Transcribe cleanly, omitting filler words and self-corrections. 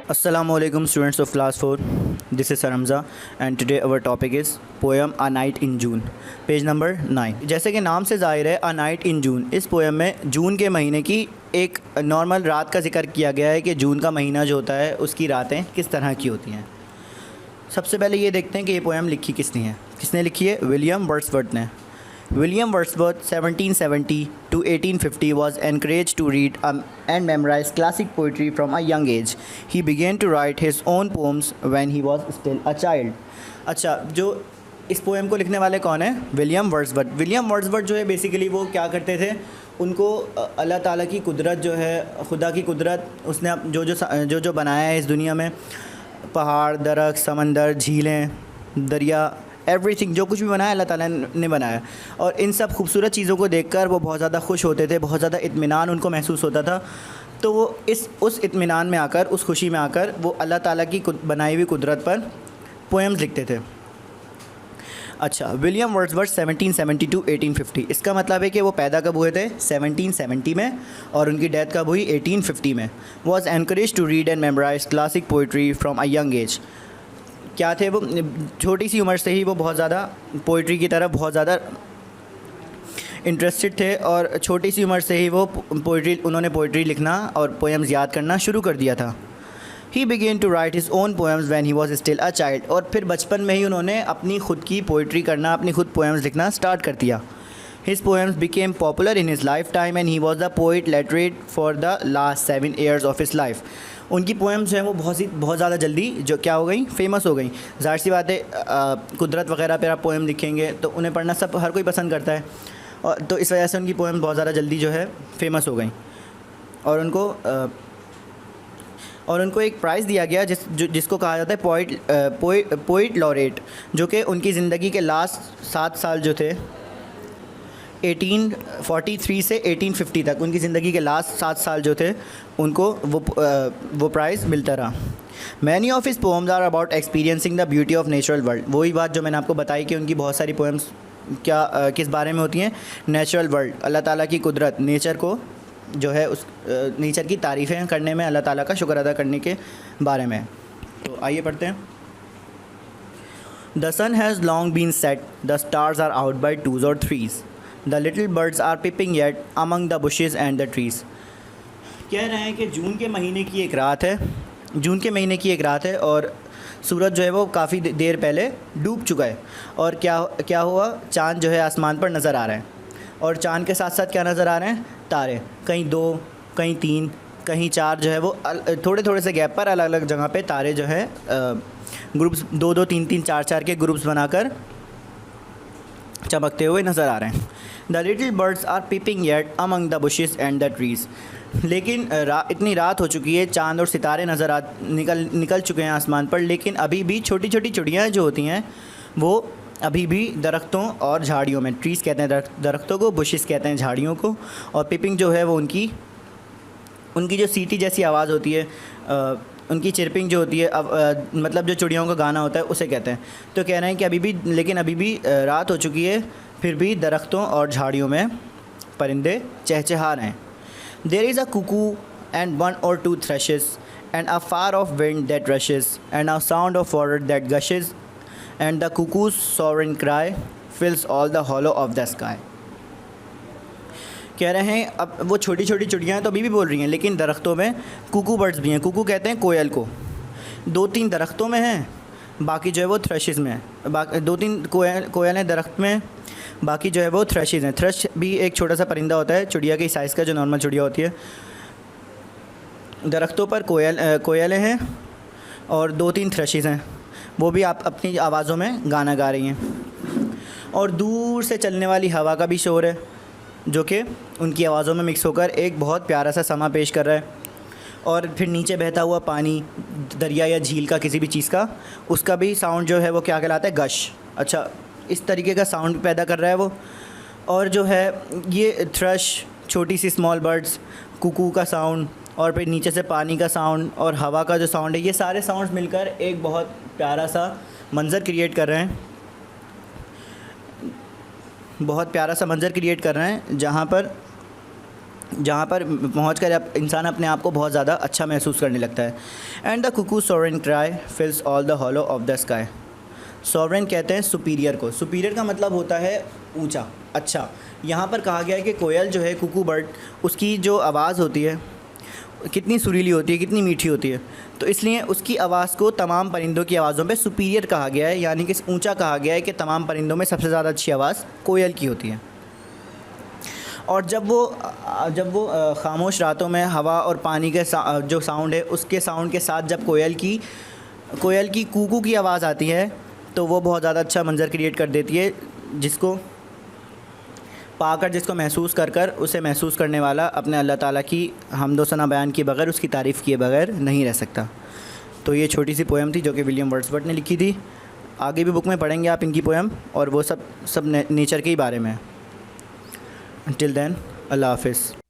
Assalamualaikum students of class 4. This is Saramza and today our topic is poem A Night in June. Page number 9. जैसे कि नाम से ज़ाहिर है A Night in June, इस poem में जून के महीने की एक नॉर्मल रात का जिक्र किया गया है कि जून का महीना जो होता है उसकी रातें किस तरह की होती हैं। सबसे पहले ये देखते हैं कि ये पोएम लिखी किसने लिखी है। विलियम वर्ड्सवर्थ ने। William Wordsworth 1770 to 1850 was encouraged to read and memorize classic poetry from a young age. He began to write his own poems when he was still a child. अच्छा, जो इस poem को लिखने वाले कौन है? William Wordsworth. William Wordsworth जो है बेसिकली वो क्या करते थे, उनको अल्लाह ताला की कुदरत जो है, खुदा की कुदरत, उसने जो बनाया है इस दुनिया में, पहाड़, दरख्त, समंदर, झीलें, दरिया, एवरीथिंग जो कुछ भी बनाया अल्लाह ताला ने बनाया, और इन सब खूबसूरत चीज़ों को देखकर वो बहुत ज़्यादा खुश होते थे, बहुत ज़्यादा इत्मीनान उनको महसूस होता था। तो वो उस इत्मीनान में आकर, उस खुशी में आकर वो अल्लाह ताला की बनाई हुई कुदरत पर पोएम्स लिखते थे। अच्छा, विलियम वर्ड्सवर्थ 1770 टू 1850, इसका मतलब है कि वो पैदा कब हुए थे? 1770 में, और उनकी डेथ कब हुई? 1850 में। Was encourage to read and memorise classic poetry from a young age. क्या थे वो? छोटी सी उम्र से ही वो बहुत ज़्यादा पोइट्री की तरफ बहुत ज़्यादा इंटरेस्टेड थे, और छोटी सी उम्र से ही वो उन्होंने पोइट्री लिखना और पोएम्स याद करना शुरू कर दिया था। He begin to write his own poems when he was still a child, और फिर बचपन में ही उन्होंने अपनी खुद की पोइट्री करना, अपनी खुद पोएम्स लिखना स्टार्ट कर दिया। His poems became popular in his life time and he was the poet literate for the last 7 years of his life. उनकी पोएम्स जो हैं वो बहुत ज़्यादा जल्दी जो क्या हो गई, फेमस हो गई। ज़ाहिर सी बात है, कुदरत वगैरह पर आप पोएम लिखेंगे तो उन्हें पढ़ना हर कोई पसंद करता है, और तो इस वजह से उनकी पोएम बहुत ज़्यादा जल्दी जो है फेमस हो गई, और उनको एक प्राइज़ दिया गया जिसको कहा जाता है पोइट लॉरेट, जो कि उनकी ज़िंदगी के लास्ट 7 साल जो थे 1843 से 1850 तक, उनकी ज़िंदगी के लास्ट 7 साल जो थे उनको वो प्राइज़ मिलता रहा। Many of his poems are about experiencing the beauty of natural world. वही बात जो मैंने आपको बताई कि उनकी बहुत सारी पोएम्स किस बारे में होती हैं? नेचुरल वर्ल्ड, अल्लाह ताला की कुदरत, नेचर को जो है उस नेचर की तारीफ़ें करने में, अल्लाह ताला का शुक्र अदा करने के बारे में। तो आइए पढ़ते हैं। The sun has long been set, the stars are out by 2s or 3s, the little birds are peeping yet among the bushes and the trees. कह रहे हैं कि जून के महीने की एक रात है और सूरज जो है वो काफ़ी देर पहले डूब चुका है, और क्या हुआ? चाँद जो है आसमान पर नज़र आ रहा है, और चाँद के साथ साथ क्या नज़र आ रहे हैं? तारे, कहीं 2, कहीं 3, कहीं 4 जो है वो थोड़े थोड़े से गैप पर अलग अलग जगह पे तारे जो है ग्रुप्स 2-2, 3-3, 4-4 के ग्रुप्स बनाकर चमकते हुए नज़र आ रहे हैं। The little birds are peeping yet among the bushes and the trees. लेकिन इतनी रात हो चुकी है, चाँद और सितारे निकल चुके हैं आसमान पर, लेकिन अभी भी छोटी छोटी चिड़ियाँ जो होती हैं वो अभी भी दरख्तों और झाड़ियों में, ट्रीज़ कहते हैं दरख्तों को, बुशेस कहते हैं झाड़ियों को, और पिपिंग जो है वो उनकी जो सीटी जैसी आवाज़ होती है, उनकी चिरपिंग जो होती है, मतलब जो चिड़ियों का गाना होता है उसे कहते हैं। तो कह रहे हैं कि अभी भी रात हो चुकी है, फिर भी दरख्तों और झाड़ियों में परिंदे चहचहा रहे हैं। There is a cuckoo and 1 or 2 thrushes and a far off wind that rushes and a sound of water that gushes and the cuckoo's soaring cry fills all the hollow of the sky। कह रहे हैं अब वो छोटी छोटी चिड़ियाँ तो अभी भी बोल रही हैं, लेकिन दरख्तों में कुकू बर्ड्स भी हैं। कुकू कहते हैं कोयल को। 2-3 दरख्तों में हैं, बाकी जो है वो थ्रशेस में है। 2-3 कोयल हैं दरख्त में, बाकी जो है वो थ्रशेस हैं। थ्रश भी एक छोटा सा परिंदा होता है, चिड़िया के साइज़ का, जो नॉर्मल चिड़िया होती है। दरख्तों पर कोयलें हैं और 2-3 थ्रशेस हैं, वो भी आप अपनी आवाज़ों में गाना गा रही हैं। और दूर से चलने वाली हवा का भी शोर है, जो कि उनकी आवाज़ों में मिक्स होकर एक बहुत प्यारा सा समा पेश कर रहा है। और फिर नीचे बहता हुआ पानी, दरिया या झील का, किसी भी चीज़ का, उसका भी साउंड जो है वो क्या कहलाता है? गश। अच्छा, इस तरीके का साउंड पैदा कर रहा है वो। और जो है ये थ्रश, छोटी सी स्मॉल बर्ड्स, कुकू का साउंड, और फिर नीचे से पानी का साउंड और हवा का जो साउंड है, ये सारे साउंड्स मिलकर एक बहुत प्यारा सा मंज़र क्रिएट कर रहे हैं। जहाँ पर जहाँ पर पहुँच कर इंसान अपने आप को बहुत ज़्यादा अच्छा महसूस करने लगता है। And the cuckoo sovereign cry fills all the hollow of the sky. Sovereign कहते हैं सुपीरियर को। सुपीरियर का मतलब होता है ऊंचा, अच्छा। यहाँ पर कहा गया है कि कोयल जो है, कुकू बर्ड, उसकी जो आवाज़ होती है कितनी सुरीली होती है, कितनी मीठी होती है, तो इसलिए उसकी आवाज़ को तमाम परिंदों की आवाज़ों पे सुपीरियर कहा गया है, यानी कि ऊंचा कहा गया है कि तमाम परिंदों में सबसे ज़्यादा अच्छी आवाज़ कोयल की होती है। और जब वो ख़ामोश रातों में हवा और पानी के जो साउंड है, उसके साउंड के साथ जब कोयल की कूकू की आवाज़ आती है, तो वो बहुत ज़्यादा अच्छा मंज़र क्रिएट कर देती है, जिसको पाकर, जिसको महसूस कर उसे महसूस करने वाला अपने अल्लाह ताला की हम्द व सना बयान किए बगैर, उसकी तारीफ़ किए बगैर नहीं रह सकता। तो ये छोटी सी पोएम थी जो कि विलियम वर्ड्सवर्थ ने लिखी थी। आगे भी बुक में पढ़ेंगे आप इनकी पोएम, और वो सब नेचर के ही बारे में है। टिल देन, अल्लाह हाफ़िज़।